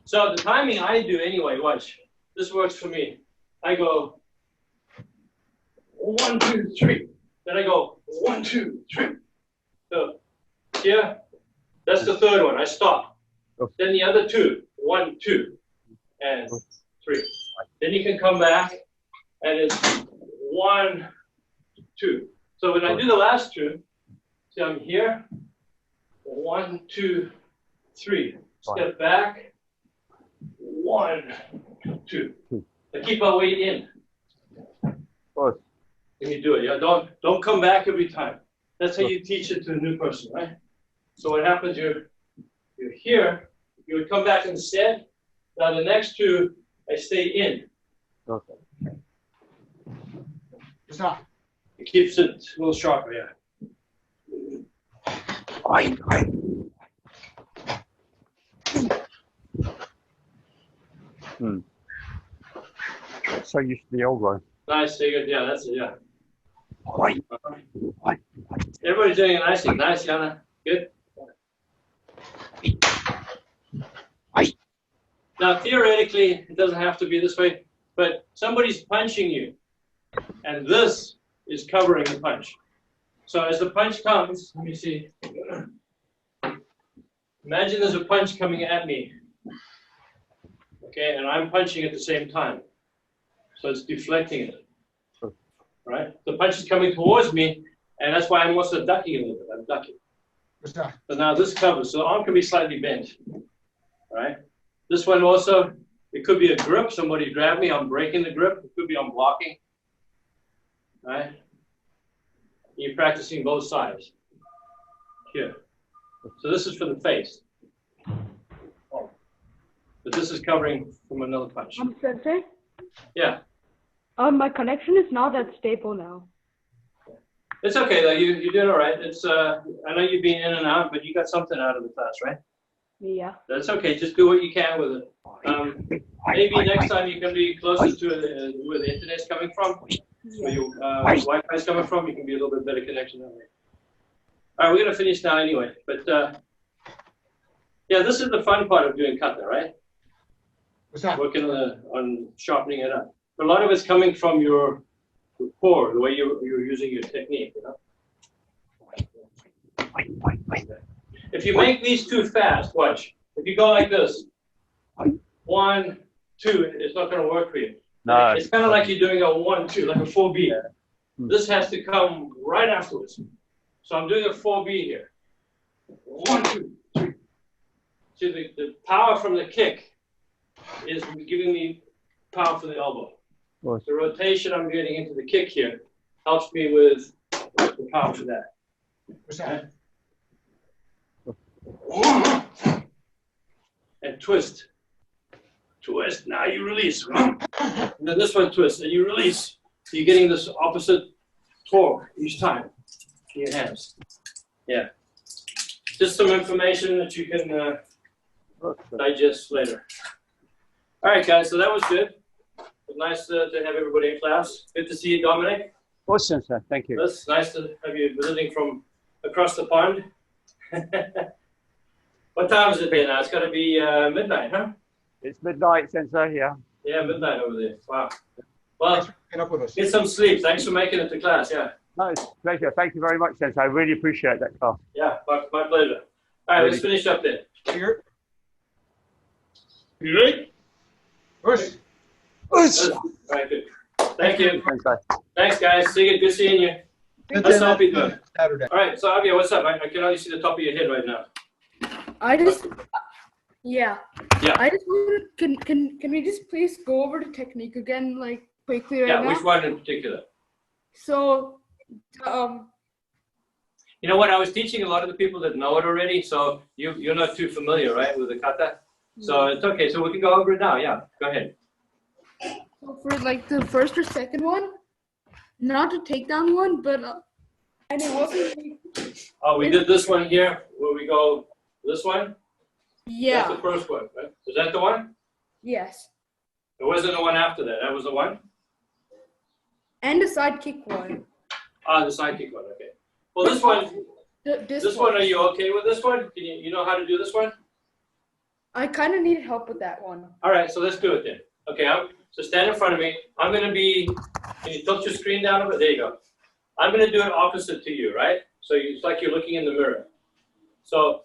[SPEAKER 1] So the timing I do anyway, watch. This works for me. I go 1, 2, 3. Then I go 1, 2, 3. So here, that's the third one. I stop. Then the other 2, 1, 2, and 3. Then you can come back, and it's 1, 2. So when I do the last 2, see I'm here. 1, 2, 3. Step back. 1, 2. I keep my weight in. When you do it, yeah. Don't come back every time. That's how you teach it to a new person, right? So what happens? You're here. You would come back instead. Now the next 2, I stay in.
[SPEAKER 3] Okay.
[SPEAKER 2] Stop.
[SPEAKER 1] It keeps it a little sharper, yeah.
[SPEAKER 3] So used to the old one.
[SPEAKER 1] Nice, yeah, that's it, yeah. Everybody's doing it nicely. Nice, Yana. Good. Now, theoretically, it doesn't have to be this way, but somebody's punching you, and this is covering the punch. So as the punch comes, let me see. Imagine there's a punch coming at me. Okay, and I'm punching at the same time. So it's deflecting it. Right? The punch is coming towards me, and that's why I'm also ducking a little bit. I'm ducking. So now this covers. So the arm can be slightly bent. Right? This one also, it could be a grip. Somebody grabbed me. I'm breaking the grip. It could be I'm blocking. Right? You're practicing both sides. Here. So this is for the face. Oh. But this is covering from another punch.
[SPEAKER 5] Sensei?
[SPEAKER 1] Yeah.
[SPEAKER 5] My connection is not that stable now.
[SPEAKER 1] It's okay though. You did all right. It's I know you've been in and out, but you got something out of the class, right?
[SPEAKER 5] Yeah.
[SPEAKER 1] That's okay. Just do what you can with it. Maybe next time you can be closer to where the internet's coming from, where your Wi-Fi's coming from. You can be a little bit better connection that way. All right, we're gonna finish now anyway. But yeah, this is the fun part of doing kata, right?
[SPEAKER 2] What's that?
[SPEAKER 1] Working on sharpening it up. But a lot of it's coming from your core, the way you're using your technique, you know? If you make these 2 fast, watch. If you go like this, 1, 2, it's not going to work for you.
[SPEAKER 3] No.
[SPEAKER 1] It's kind of like you're doing a 1, 2, like a 4B. This has to come right afterwards. So I'm doing a 4B here. 1, 2, 3. See, the power from the kick is giving me power for the elbow. The rotation I'm getting into the kick here helps me with the power for that.
[SPEAKER 2] What's that?
[SPEAKER 1] And twist. Twist. Now you release. And then this one twist, and you release. So you're getting this opposite torque each time in your hands. Yeah. Just some information that you can digest later. All right, guys. So that was good. It was nice to have everybody in class. Good to see you, Dominic.
[SPEAKER 3] Awesome, sir. Thank you.
[SPEAKER 1] It's nice to have you visiting from across the pond. What time is it there now? It's got to be midnight, huh?
[SPEAKER 3] It's midnight, Sensei, yeah.
[SPEAKER 1] Yeah, midnight over there. Wow. Well,
[SPEAKER 2] Up with us.
[SPEAKER 1] get some sleep. Thanks for making it to class. Yeah.
[SPEAKER 3] No, it's a pleasure. Thank you very much, Sensei. I really appreciate that class.
[SPEAKER 1] Yeah, my pleasure. All right, let's finish up there.
[SPEAKER 2] Here.
[SPEAKER 1] You ready?
[SPEAKER 2] Push.
[SPEAKER 1] All right, good. Thank you.
[SPEAKER 3] Sensei.
[SPEAKER 1] Thanks, guys. See you. Good seeing you. How's Sophie doing?
[SPEAKER 2] Saturday.
[SPEAKER 1] All right, so Avia, what's up? I can only see the top of your head right now.
[SPEAKER 5] I just, yeah.
[SPEAKER 1] Yeah.
[SPEAKER 5] I just wanted, can we just please go over the technique again, like quickly right
[SPEAKER 1] Yeah,
[SPEAKER 5] now?
[SPEAKER 1] which one in particular?
[SPEAKER 5] So,
[SPEAKER 1] You know what? I was teaching a lot of the people that know it already, so you're not too familiar, right, with the kata? So it's okay. So we can go over it now. Yeah, go ahead.
[SPEAKER 5] so for like the first or second one, not the takedown one, but and it wasn't.
[SPEAKER 1] Oh, we did this one here, where we go this one?
[SPEAKER 5] Yeah.
[SPEAKER 1] That's the first one, right? Is that the one?
[SPEAKER 5] Yes.
[SPEAKER 1] It wasn't the one after that. That was the one?
[SPEAKER 5] And the sidekick one.
[SPEAKER 1] Ah, the sidekick one, okay. Well, this one,
[SPEAKER 5] This
[SPEAKER 1] are you okay with this one? Can you know how to do this one?
[SPEAKER 5] I kind of need help with that one.
[SPEAKER 1] All right, so let's do it then. Okay, so stand in front of me. I'm going to be, can you tilt your screen down a bit? There you go. I'm going to do it opposite to you, right? So it's like you're looking in the mirror. So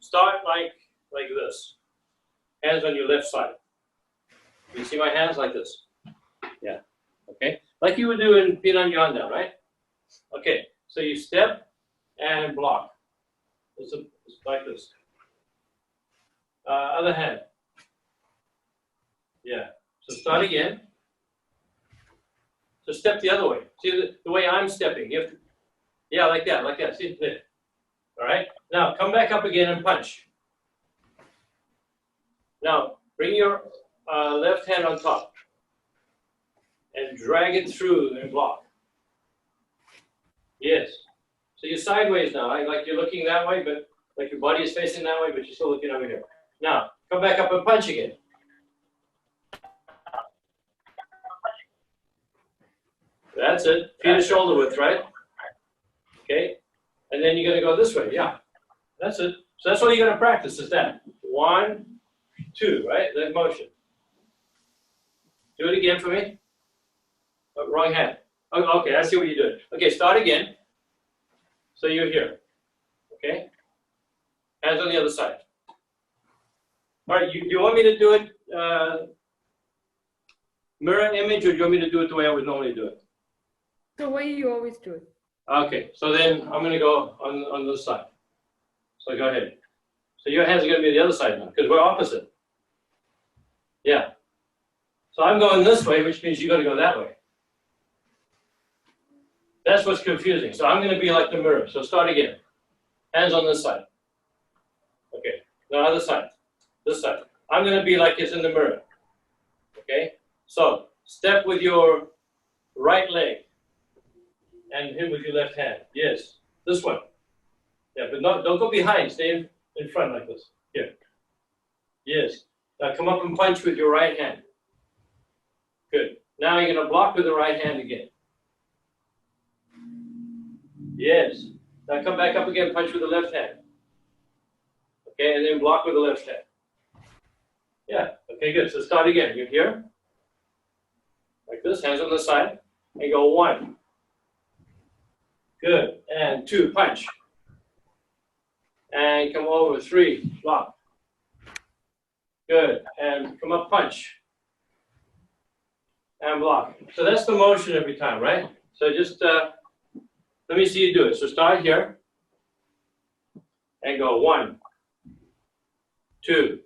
[SPEAKER 1] start like this. Hands on your left side. You see my hands like this? Yeah, okay. Like you would do in Piranyanda, right? Okay, so you step and block. It's like this. Other hand. Yeah. So start again. So step the other way. See the way I'm stepping. You have to, yeah, like that, like that. See there. All right. Now come back up again and punch. Now bring your left hand on top and drag it through and block. Yes. So you're sideways now. Like you're looking that way, but like your body is facing that way, but you're still looking over here. Now come back up and punch again. That's it. Feet to shoulder width, right? Okay. And then you're going to go this way. Yeah. That's it. So that's what you're going to practice is that. 1, 2, right? That motion. Do it again for me. Oh, wrong hand. Oh, okay, I see what you're doing. Okay, start again. So you're here. Okay? Hands on the other side. All right, you want me to do it mirror image, or do you want me to do it the way I would normally do it?
[SPEAKER 5] The way you always do it.
[SPEAKER 1] Okay, so then I'm going to go on this side. So go ahead. So your hands are going to be the other side now, because we're opposite. Yeah. So I'm going this way, which means you got to go that way. That's what's confusing. So I'm going to be like the mirror. So start again. Hands on this side. Okay. The other side. This side. I'm going to be like it's in the mirror. Okay. So step with your right leg and hit with your left hand. Yes. This one. Yeah, but don't go behind. Stay in front like this. Here. Yes. Now come up and punch with your right hand. Good. Now you're going to block with the right hand again. Yes. Now come back up again, punch with the left hand. Okay, and then block with the left hand. Yeah, okay, good. So start again. You're here. Like this, hands on the side. And go 1. Good. And 2, punch. And come over, 3, block. Good. And come up, punch. And block. So that's the motion every time, right? So just let me see you do it. So start here and go 1, 2,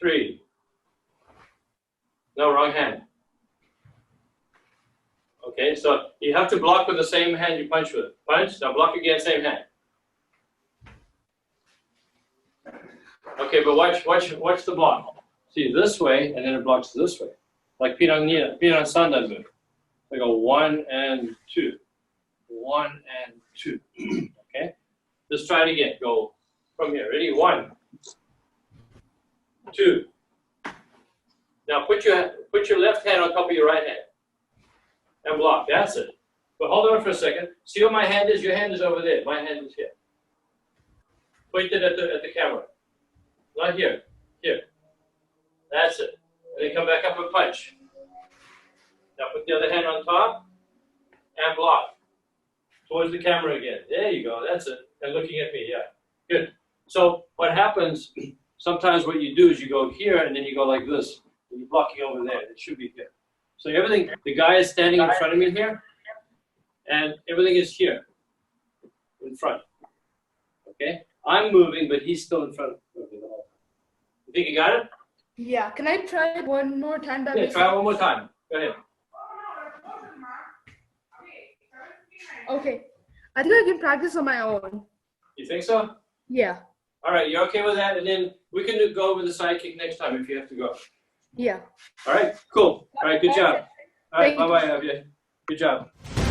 [SPEAKER 1] 3. No, wrong hand. Okay, so you have to block with the same hand you punch with. Punch, now block again, same hand. Okay, but watch the block. See, this way, and then it blocks this way. Like Piran Sanda move. I go 1 and 2. 1 and 2. Okay? Let's try it again. Go from here. Ready? 1, 2. Now put your left hand on top of your right hand. And block. That's it. But hold on for a second. See where my hand is? Your hand is over there. My hand is here. Point it at the camera. Not here. Here. That's it. And then come back up and punch. Now put the other hand on top and block. Towards the camera again. There you go. That's it. And looking at me. Yeah. Good. So what happens, sometimes what you do is you go here and then you go like this. And you're blocking over there. It should be here. So everything, the guy is standing in front of me here. And everything is here. In front. Okay? I'm moving, but he's still in front of me the whole time. You think you got it?
[SPEAKER 5] Yeah. Can I try it one more time?
[SPEAKER 1] Yeah, try it one more time. Go ahead.
[SPEAKER 5] Okay. I think I can practice on my own.
[SPEAKER 1] You think so?
[SPEAKER 5] Yeah.
[SPEAKER 1] All right, you're okay with that? And then we can go over the sidekick next time if you have to go.
[SPEAKER 5] Yeah.
[SPEAKER 1] All right, cool. All right, good job. All right,
[SPEAKER 5] Thank you.
[SPEAKER 1] bye-bye, Javier. Good job.